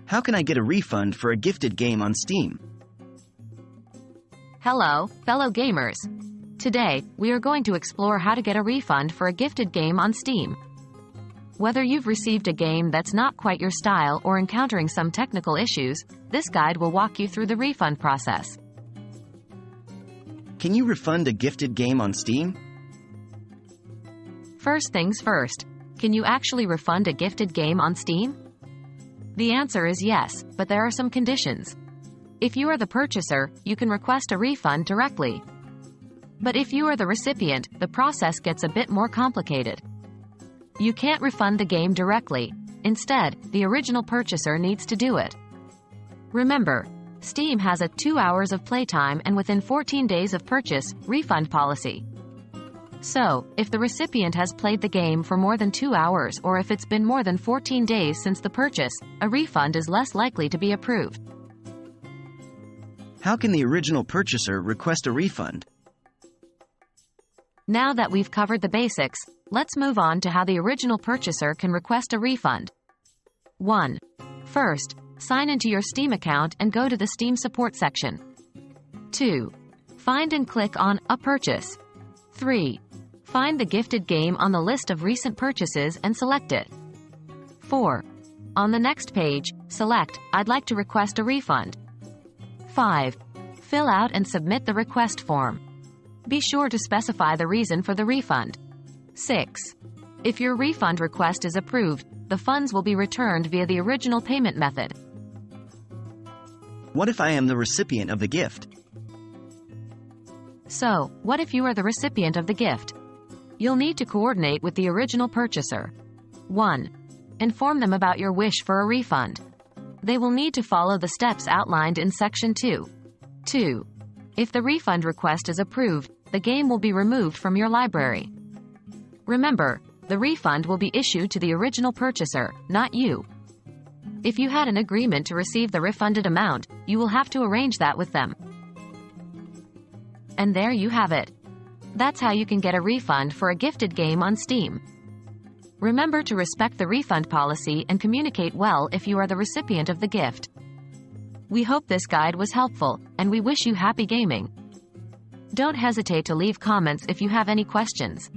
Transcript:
How can I get a refund for a gifted game on Steam? Hello, fellow gamers. Today, we are going to explore how to get a refund for a gifted game on Steam. Whether you've received a game that's not quite your style or encountering some technical issues, this guide will walk you through the refund process. Can you refund a gifted game on Steam? First things first, can you actually refund a gifted game on Steam? The answer is yes, but there are some conditions. If you are the purchaser, you can request a refund directly. But if you are the recipient, the process gets a bit more complicated. You can't refund the game directly. Instead, the original purchaser needs to do it. Remember, Steam has a 2 hours of playtime and within 14 days of purchase refund policy. So, if the recipient has played the game for more than 2 hours or if it's been more than 14 days since the purchase, a refund is less likely to be approved. How can the original purchaser request a refund? Now that we've covered the basics, let's move on to how the original purchaser can request a refund. 1. First, sign into your Steam account and go to the Steam support section. 2. Find and click on A Purchase. 3. Find the gifted game on the list of recent purchases and select it. 4. On the next page, select I'd like to request a refund. 5. Fill out and submit the request form. Be sure to specify the reason for the refund. 6. If your refund request is approved, the funds will be returned via the original payment method. What if I am the recipient of the gift? So, what if you are the recipient of the gift? You'll need to coordinate with the original purchaser. 1. Inform them about your wish for a refund. They will need to follow the steps outlined in Section 2. 2. If the refund request is approved, the game will be removed from your library. Remember, the refund will be issued to the original purchaser, not you. If you had an agreement to receive the refunded amount, you will have to arrange that with them. And there you have it. That's how you can get a refund for a gifted game on Steam. Remember to respect the refund policy and communicate well if you are the recipient of the gift. We hope this guide was helpful, and we wish you happy gaming. Don't hesitate to leave comments if you have any questions.